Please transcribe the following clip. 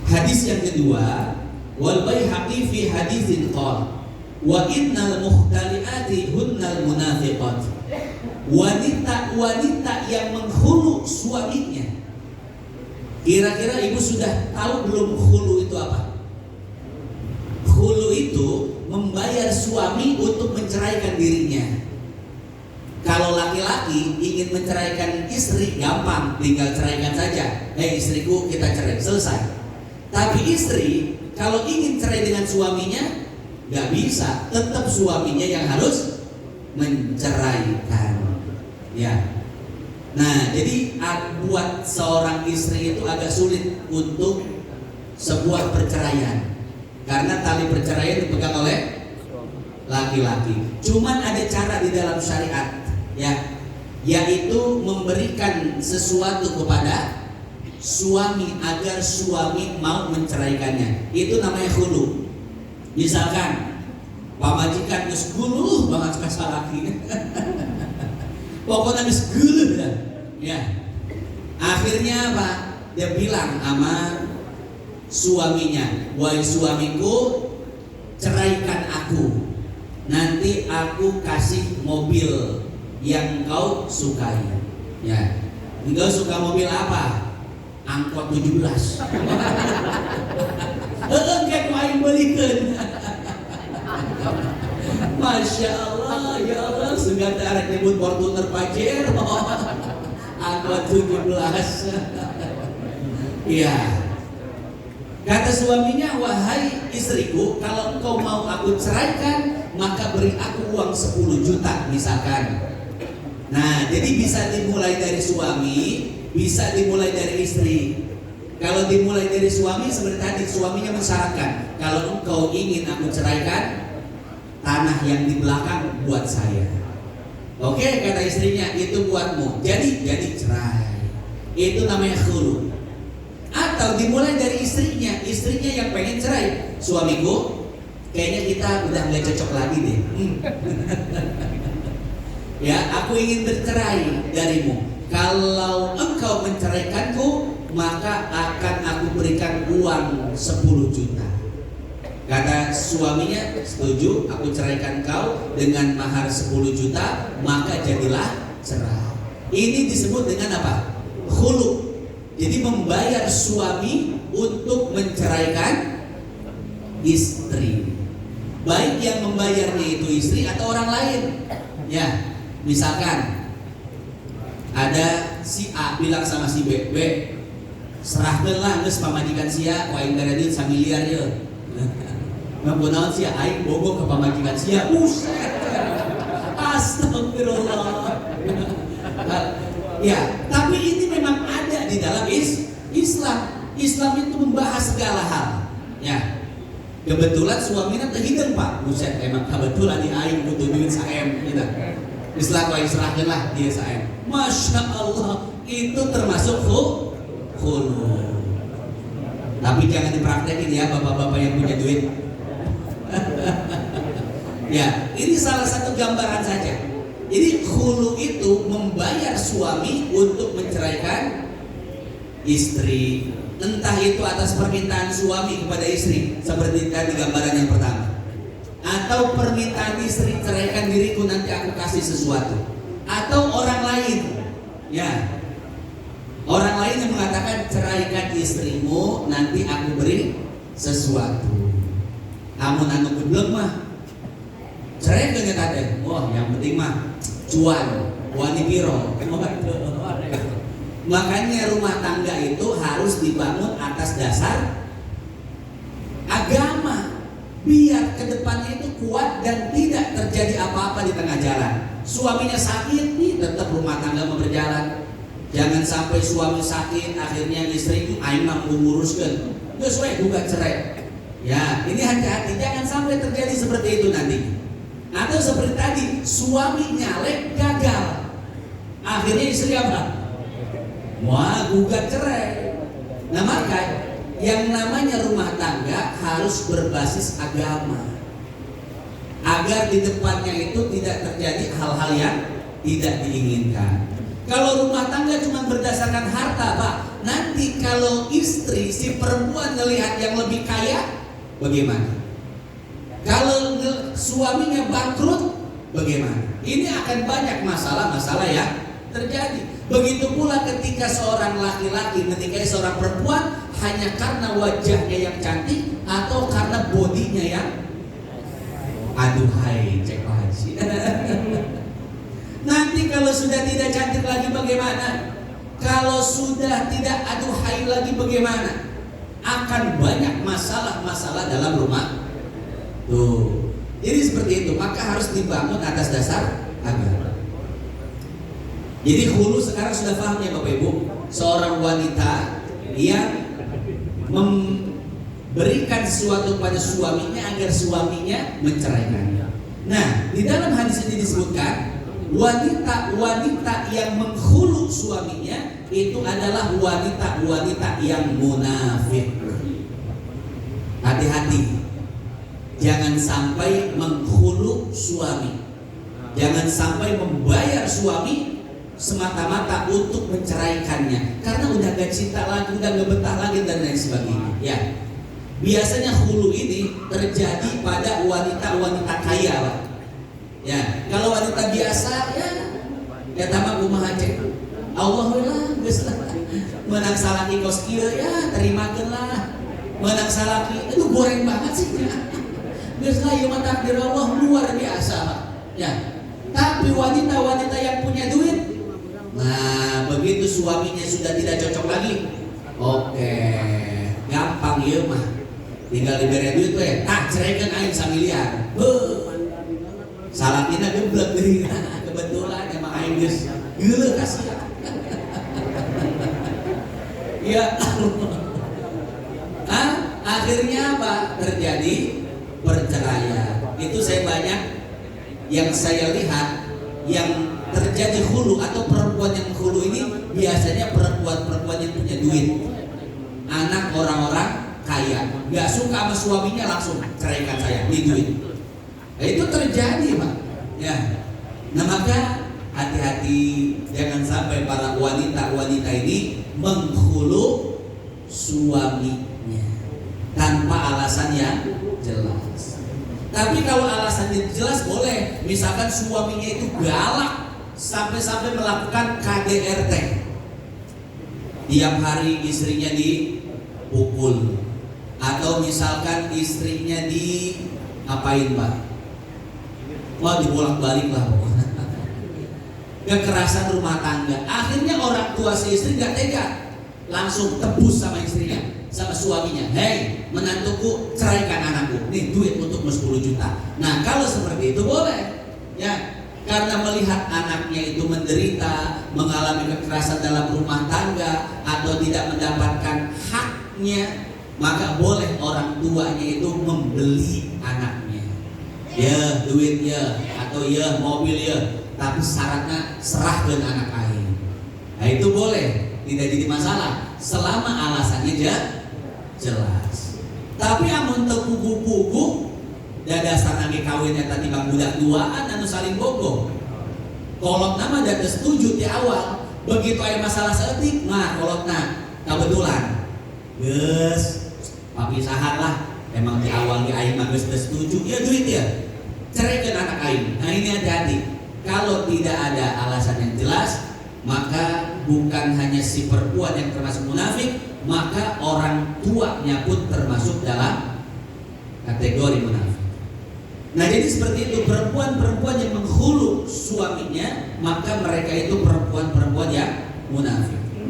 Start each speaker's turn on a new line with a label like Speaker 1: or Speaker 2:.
Speaker 1: Hadis yang kedua, wal Baihaqi fi haditsin qala wa innal mukhtali'ati hunnal munafiqat. Wanita-wanita yang menghulu suaminya. Kira-kira ibu sudah tahu belum khulu itu apa? Khulu itu membayar suami untuk menceraikan dirinya. Kalau laki-laki ingin menceraikan istri, gampang, tinggal ceraikan saja. Hei istriku, kita cerai, selesai. Tapi istri kalau ingin cerai dengan suaminya, nggak bisa, tetap suaminya yang harus menceraikan. Ya. Nah, jadi buat seorang istri itu agak sulit untuk sebuah perceraian, karena tali perceraian dipegang oleh laki-laki. Cuman ada cara di dalam syariat, ya, yaitu memberikan sesuatu kepada suami agar suami mau menceraikannya. Itu namanya khulu. Misalkan pamajikan geus guluh banget ka salaki. Pokoknya geus guluh dah. Ya. Akhirnya apa? Dia bilang sama suaminya, "Wahai suamiku, ceraikan aku. Nanti aku kasih mobil yang kau sukai." Ya. Engkau suka mobil apa? Angkot 17. Engke ku aing beulikeun. Masya Allah, ya Allah, sudah arek nyebut Fortuner Pajero. Angkot 17. Iya. Kata suaminya, "Wahai istriku, kalau engkau mau aku ceraikan, maka beri aku uang 10 juta misalkan." Nah, jadi bisa dimulai dari suami, bisa dimulai dari istri. Kalau dimulai dari suami, seperti tadi suaminya mensyaratkan, kalau engkau ingin aku ceraikan, tanah yang di belakang buat saya. Oke, kata istrinya, itu buatmu. Jadi cerai. Itu namanya khulu. Atau dimulai dari istrinya yang pengen cerai. Suamiku, kayaknya kita udah nggak cocok lagi deh. Ya, aku ingin bercerai darimu. Kalau engkau menceraikanku, maka akan aku berikan uang 10 juta. Kata suaminya, setuju, aku ceraikan kau dengan mahar 10 juta, maka jadilah cerai. Ini disebut dengan apa? Khulu. Jadi membayar suami untuk menceraikan istri. Baik yang membayarnya itu istri atau orang lain. Ya, misalkan ada si A bilang sama si B, serahkeun lah geus pamajikan sia, ku aing bere duit 1 miliar ye. Ngapunnaon sia aing bogo ka pamajikan sia. Buset. Astagfirullah. Ya, tapi ini memang ada di dalam Islam. Islam itu membahas segala hal. Ya. Kebetulan suaminya terhidang Pak. Buset, emang kebetulan di aing butuh duit saem gitu. Islam kau serahkan lah dia saem. Masya Allah, itu termasuk khulu. Tapi jangan dipraktekin ya bapak-bapak yang punya duit. Ya, ini salah satu gambaran saja. Jadi khulu itu membayar suami untuk menceraikan istri. Entah itu atas permintaan suami kepada istri, seperti tadi gambaran yang pertama, atau permintaan istri, ceraikan diriku nanti aku kasih sesuatu, atau orang lain, ya, orang lain yang mengatakan ceraikan istrimu nanti aku beri sesuatu. Amun anu geblek mah ceraikan tadi, wah yang penting mah cuan, wani piro. Makanya rumah tangga itu harus dibangun atas dasar agama, biar kedepannya itu kuat dan tidak terjadi apa-apa di tengah jalan. Suaminya sakit, nih tetap rumah tangga mau berjalan. Jangan sampai suami sakit, akhirnya istri itu aing mah nguruskeun, geus we gugat cerai. Ya, ini hati-hati, jangan sampai terjadi seperti itu nanti. Atau seperti tadi, suami nyalek gagal, akhirnya istri apa? Wah, gugat cerai. Nah, maka yang namanya rumah tangga harus berbasis agama, agar di depannya itu tidak terjadi hal-hal yang tidak diinginkan. Kalau rumah tangga cuma berdasarkan harta, Pak, nanti kalau istri si perempuan ngelihat yang lebih kaya, bagaimana? Kalau suaminya bangkrut, bagaimana? Ini akan banyak masalah-masalah yang terjadi. Begitu pula ketika seorang laki-laki menikahi seorang perempuan hanya karena wajahnya yang cantik atau karena bodinya yang aduhai, cek haji. Nanti kalau sudah tidak cantik lagi bagaimana? Kalau sudah tidak aduhai lagi bagaimana? Akan banyak masalah-masalah dalam rumah. Tuh. Jadi seperti itu, maka harus dibangun atas dasar agama. Jadi hulu sekarang sudah paham ya Bapak Ibu, seorang wanita yang memberikan sesuatu pada suaminya agar suaminya menceraikannya. Nah, di dalam hadis ini disebutkan wanita-wanita yang menghulu suaminya itu adalah wanita-wanita yang munafik. Hati-hati, jangan sampai menghulu suami, jangan sampai membayar suami semata-mata untuk menceraikannya karena udah gak cinta lagi, udah gak betah lagi dan lain sebagainya. Ya, biasanya hulu ini terjadi pada wanita-wanita kaya, Pak. Ya, kalau wanita biasa ya tamak kumaha cek. Allahullah geus lah. Menang salaki kos kieu ya terimakeunlah. Menang salaki itu goreng banget sih. Geus lah ieu mah takdir Allah luar biasa, Pak. Ya. Tapi wanita-wanita yang punya duit, nah begitu suaminya sudah tidak cocok lagi, oke, gampang ieu mah. Tinggal diberi duit we, ceraikeun aing 1 miliar. Salakina geblek deui. Kebetulan emang aing geus geuleuh kasihan. Ya akhirnya apa? Terjadi perceraian. Itu saya banyak yang saya lihat yang terjadi hulu atau perempuan yang hulu ini biasanya perempuan-perempuan yang punya duit, anak orang-orang kaya, nggak suka sama suaminya langsung ceraikan saya, ini duit. Nah, itu terjadi, Pak. Ya. Nah, maka hati-hati jangan sampai para wanita-wanita ini menghulu suaminya tanpa alasan yang jelas. Tapi kalau alasannya jelas boleh. Misalkan suaminya itu galak sampai-sampai melakukan KDRT. Tiap hari istrinya dipukul. Atau misalkan istrinya di ngapain, Pak? Wah, dibolak-balik lah pokoknya. Kekerasan rumah tangga. Akhirnya orang tua si istri gak tega, langsung tebus sama istrinya, sama suaminya. Hei, menantuku, ceraikan anakku. Nih duit untukmu 10 juta. Nah, kalau seperti itu boleh. Ya, karena melihat anaknya itu menderita, mengalami kekerasan dalam rumah tangga atau tidak mendapatkan haknya, maka boleh orang tuanya itu membeli anaknya. Ya duit ya, atau ya mobil ya, tapi syaratnya serahkan anak aing. Nah itu boleh, tidak jadi masalah selama alasannya jelas. Tapi amun teu pugu-pugu dasar nage kawinnya tadi bang budak duaan anu saling bogoh. Kolot nama dan setuju di awal, begitu ada masalah seetik, nah kolotna kebetulan geus papisahan lah. Emang di awal di aing mah geus setuju, ya duit ya. Ceraikan anak aing. Nah ini hati-hati. Kalau tidak ada alasan yang jelas, maka bukan hanya si perempuan yang termasuk munafik, maka orang tuanya pun termasuk dalam kategori munafik. Nah jadi seperti itu, perempuan-perempuan yang menghulu suaminya, maka mereka itu perempuan-perempuan yang munafik.